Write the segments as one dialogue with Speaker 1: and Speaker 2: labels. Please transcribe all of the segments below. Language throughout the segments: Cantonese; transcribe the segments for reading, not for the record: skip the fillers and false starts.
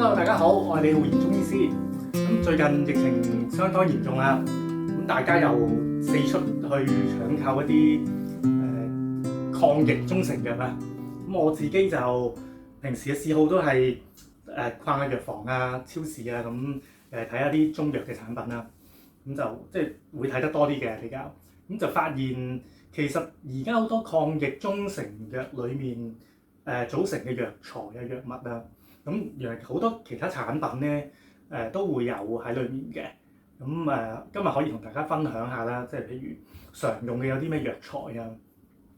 Speaker 1: Hello，大家好，我係李浩然中醫師。咁最近疫情相當嚴重啦，咁大家又四出去搶購一啲抗疫中成藥啊。咁我自己就平時嘅嗜好都係逛下藥房啊、超市啊，咁睇下啲中藥嘅產品啦。咁就即係會睇得多啲嘅比較。咁就發現其實而家好多抗疫中成藥裡面組成嘅藥材啊、藥物啊。咁原來好多其他產品咧，都會有喺裏面嘅。咁今日可以同大家分享下啦，即係譬如常用嘅有啲咩藥材啊。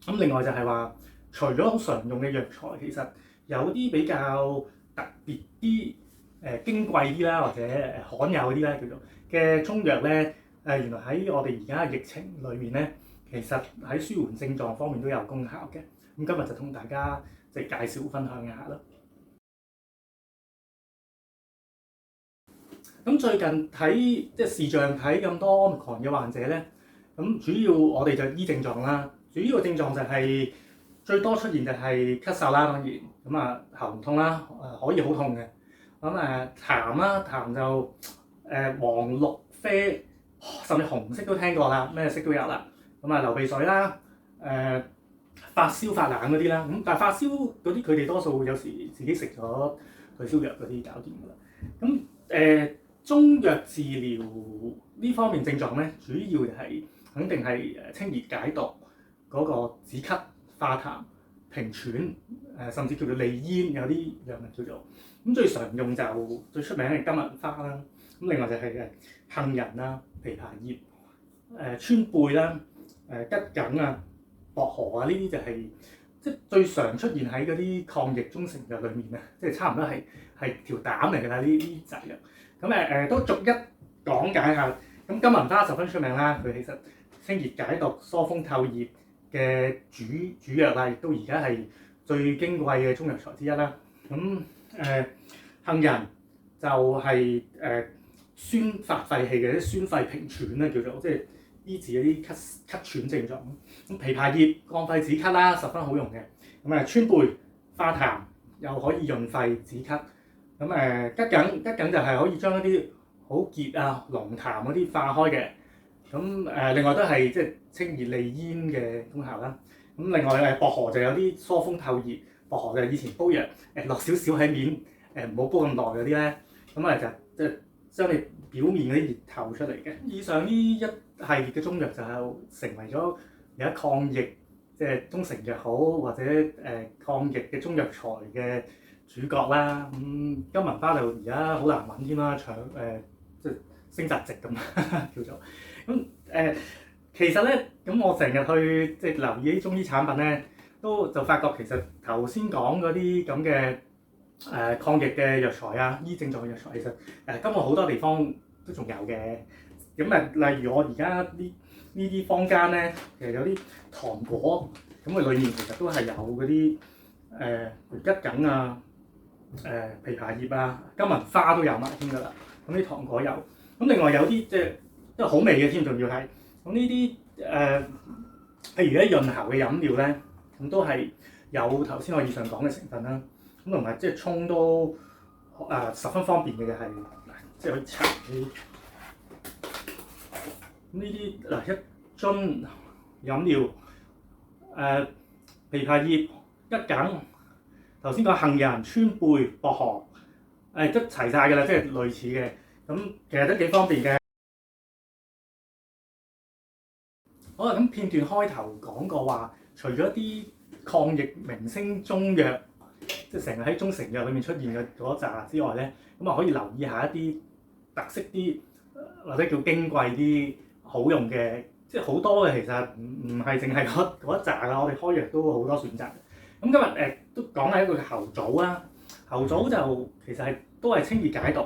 Speaker 1: 咁另外就係話，除咗好常用嘅藥材，其實有啲比較特別啲、矜貴啲啦，或者罕有啲咧叫做嘅中藥咧，原來喺我哋而家嘅疫情裏面咧，其實喺舒緩症狀方面都有功效嘅。咁今日就同大家即係介紹分享一下啦。咁最近睇即係視像睇咁多 Omicron 嘅患者咧，咁主要我哋就醫症狀啦。主要嘅症狀就係最多出現就係咳嗽啦，當然咁喉唔痛啦，可以好痛嘅。咁痰啦，痰就黃綠啡，甚至紅色都聽過啦，咩色都有啦。流鼻水啦，發燒發冷嗰啲啦。咁但係發燒嗰啲佢哋多數有時自己食咗退燒藥嗰啲搞掂㗎啦。咁中藥治療呢方面症狀咧，主要就係肯定係清熱解毒嗰個止咳、化痰、平喘，甚至叫做利咽，有啲藥物叫做。咁最常用就最出名係金銀花啦。咁另外就係杏仁啦、枇杷葉、川貝啦、桔梗啊、薄荷啊，呢啲就係即係最常出現喺嗰啲抗疫中成藥裏面啊，即係差唔多係條膽嚟㗎啦，呢隻藥。咁都逐一講解下。咁金銀花十分出名啦，佢其實清熱解毒、疏風透熱嘅主藥啦，亦都而家係最矜貴嘅中藥材之一啦。杏仁就係宣發肺氣嘅，啲宣肺平喘咧，叫做即係醫治嗰啲咳喘症狀。咁枇杷葉降肺止咳啦，十分好用嘅。川貝化痰，又可以潤肺止咳。桔梗就係可以將一啲好結啊、濃痰嗰啲化開嘅。另外都係即係清熱利咽嘅功效啦。另外薄荷就有啲疏風透熱，薄荷就係以前煲藥落少少喺面，唔好煲咁耐嗰啲咧，就即係將你表面嗰啲熱透出嚟嘅。以上呢一系列嘅中藥就係成為咗而家抗疫即係中成藥好，或者抗疫嘅中藥材嘅主角啦。金銀花就而家好難揾添啦，即係升值咁叫做。其實咧，咁我成日去即係留意啲中醫產品咧，就發覺其實頭先講嗰啲咁嘅抗疫嘅藥材啊、醫症狀嘅藥材，其實今日好多地方都仲有嘅。例如我而家呢啲坊間咧，其實有啲糖果，咁佢裡面其實都係有嗰啲桔梗啊、枇杷葉啊、金銀花都有埋添㗎啦。咁啲糖果有，咁另外有啲即係都好味嘅添，仲要係咁呢啲譬如啲潤喉嘅飲料咧，咁都係有頭先我以上講嘅成分啦。咁同埋即係沖都十分方便嘅，係即係可以搽啲。咁呢啲一樽飲料，枇杷葉、桔梗，頭先講杏仁、川貝、薄荷，都齊晒㗎啦，即係類似嘅。咁其實都幾方便嘅。好啦，咁片段開頭講過話，除咗啲抗疫明星中藥，即係成日喺中成藥裏面出現嘅嗰扎之外咧，咁可以留意下一啲特色啲或者叫矜貴啲好用嘅，即係好多嘅其實唔係淨係嗰一扎㗎，我哋開藥都好多選擇。咁今日都講下一個猴棗啦，猴棗就其實都係清熱解毒，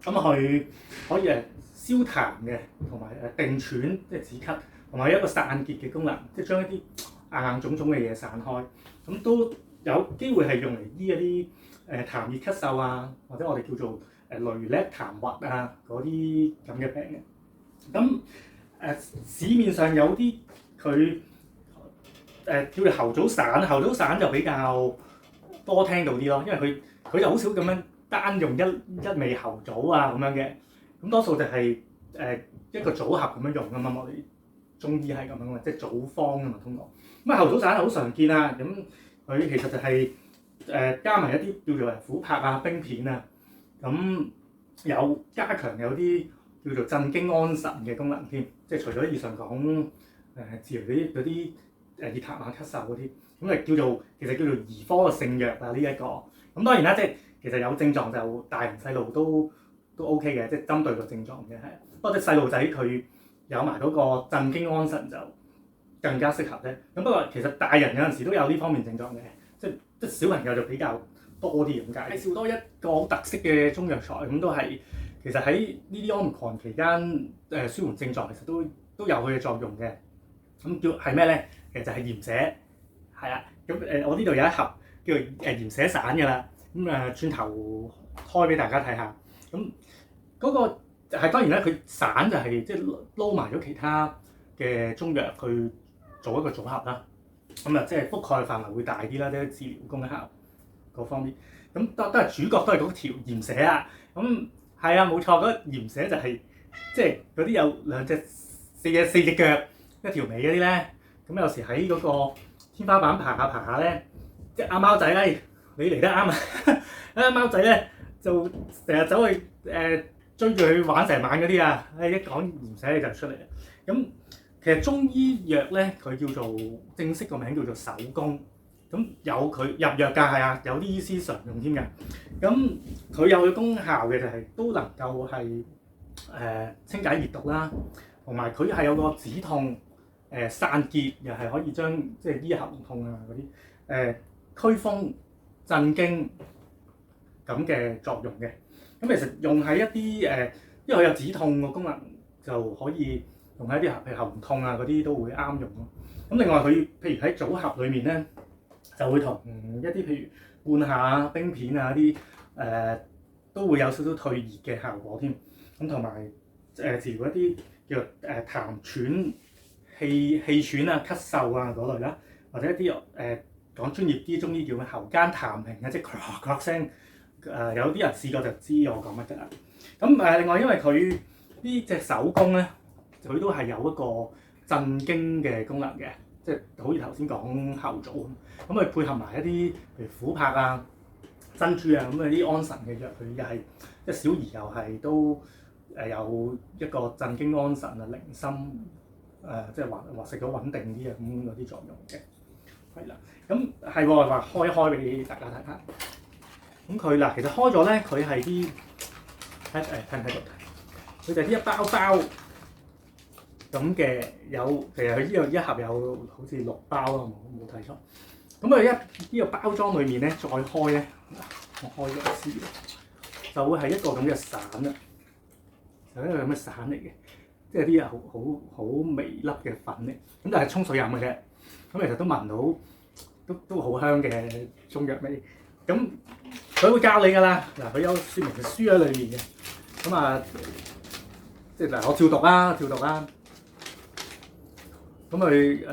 Speaker 1: 咁佢可以消痰嘅，同埋定喘即係止咳。同埋一個散結嘅功能，即係將一啲硬腫腫嘅嘢散開，咁都有機會係用嚟醫一啲痰熱咳嗽啊，或者我哋叫做雷叻痰核啊嗰啲咁嘅病嘅。市面上有啲佢叫做猴棗散，猴棗散就比較多聽到啲咯，因為佢就好少咁樣單用一味喉棗啊咁樣嘅，咁多數就係一個組合咁樣用噶嘛。我哋中醫係咁樣嘅，即係組方噶嘛通過。咁啊喉棗散好常見啊，咁佢其實就係加埋一啲叫做琥珀啊、冰片啊，咁有加強有啲叫做鎮驚安神嘅功能添。即係除咗以上講治療嗰啲熱痰啊、咳嗽嗰啲，咁其實叫做兒科嘅聖藥啊呢一個。咁當然啦，即係其實有症狀就大人細路都 OK 嘅，即係針對個症狀嘅係。不過啲細路仔佢有埋嗰個鎮驚安神就更加適合咧。咁不過其實大人有陣時都有呢方面症狀嘅，即係小朋友就比較多啲咁解。介紹多一個好特色嘅中藥材，咁都係其實喺呢啲 Omicron 期間舒緩症狀，其實都有佢嘅作用嘅。咁叫係咩咧？其實就係鹽瀉，係啦。咁我呢度有一盒叫做鹽瀉散㗎啦。咁轉頭開俾大家睇下。咁嗰個係當然咧，佢散就係即係撈埋咗其他嘅中藥去做一個組合啦。咁即係覆蓋嘅範圍會大啲啦，啲治療功效嗰方面。咁都係主角都係嗰條鹽瀉啊。咁係啊，冇錯，嗰鹽瀉就係即係嗰啲有四隻腳一條尾嗰啲咧。咁有時喺嗰個天花板爬下咧，即係阿貓仔咧，你嚟得啱啊！阿貓仔咧就成日走去追住佢玩成晚嗰啲啊！一講鹽瀉你就出嚟啦。咁其實中醫藥咧，佢叫做正式個名叫做手工。咁有佢入藥㗎，係啊，有啲醫師常用添㗎。咁佢有嘅功效嘅就係都能夠係清解熱毒啦，同埋佢係有個止痛、散結，又係可以將即係醫喉痛啊嗰啲驅風鎮驚咁嘅作用嘅。咁其實用喺一啲因為佢有止痛嘅功能，就可以用喺一啲譬如喉痛啊嗰啲都會啱用咯。咁另外佢譬如喺組合裡面咧，就會同一啲譬如灌下冰片啊啲都會有少少退熱嘅效果添。咁同埋治療一啲叫做痰喘、氣喘啊、咳嗽啊嗰類啦，或者一啲講專業啲中醫叫咩喉間痰鳴啊，即係咳聲。有啲人試過就知我講乜㗎啦。咁另外因為佢呢隻手工咧，佢都係有一個鎮驚嘅功能嘅，即係好似頭先講喉棗咁。咁佢配合埋一啲譬如琥珀啊、珍珠啊咁啲安神嘅藥，佢又係即係小兒又係都有一個鎮驚安神啊、寧心即係話食到穩定啲啊咁嗰啲作用嘅。係啦，咁係喎，話開一開俾大家睇下。咁佢嗱，其實開咗咧，佢係啲睇唔睇到？佢就係啲一包包咁嘅，其實佢呢個一盒有好似6包啊，冇睇錯。咁佢呢個包裝裡面咧，再開咧，我開咗一支，就會係一個咁嘅散啦，就一個咁嘅散嚟嘅，即係啲嘢好微粒嘅粉嚟，咁就係沖水飲嘅啫。咁其實都聞到都好香嘅中藥味。咁佢會教你㗎啦，嗱佢有說明嘅書喺裏面嘅，咁即係嗱我照讀啦，咁佢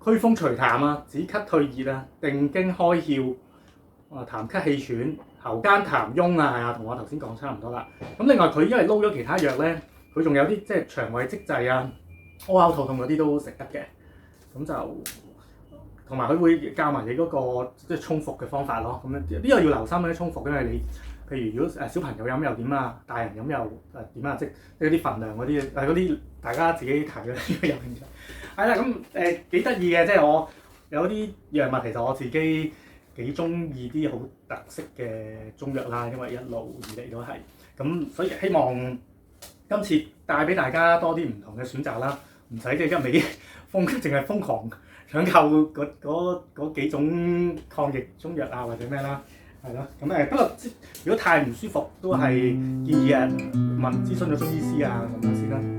Speaker 1: 驅風除痰啊，止咳退熱啊，定驚開竅啊，痰咳氣喘、喉間痰癰啊，係啊，同我頭先講差唔多啦。咁另外佢因為撈咗其他藥咧，佢仲有啲即係腸胃積滯啊、屙嘔肚痛嗰啲都食得嘅，咁就。同埋佢會教埋你嗰個即係沖服嘅方法咯，咁樣呢個要留心咧沖服，因為你譬如如果小朋友飲又點啊，大人飲又點啊，即係啲份量嗰啲，嗰啲大家自己睇啦，如果有興趣。係啦，咁幾得意嘅，即係我有啲藥物其實我自己幾中意啲好特色嘅中藥啦，因為一路以嚟都係咁，所以希望今次帶俾大家多啲唔同嘅選擇啦，唔使即係一味淨係瘋狂搶購嗰幾種抗疫中藥啊，或者咩啦，係咯。咁不過如果太唔舒服，都係建議諮詢咗中醫師啊咁樣先啦。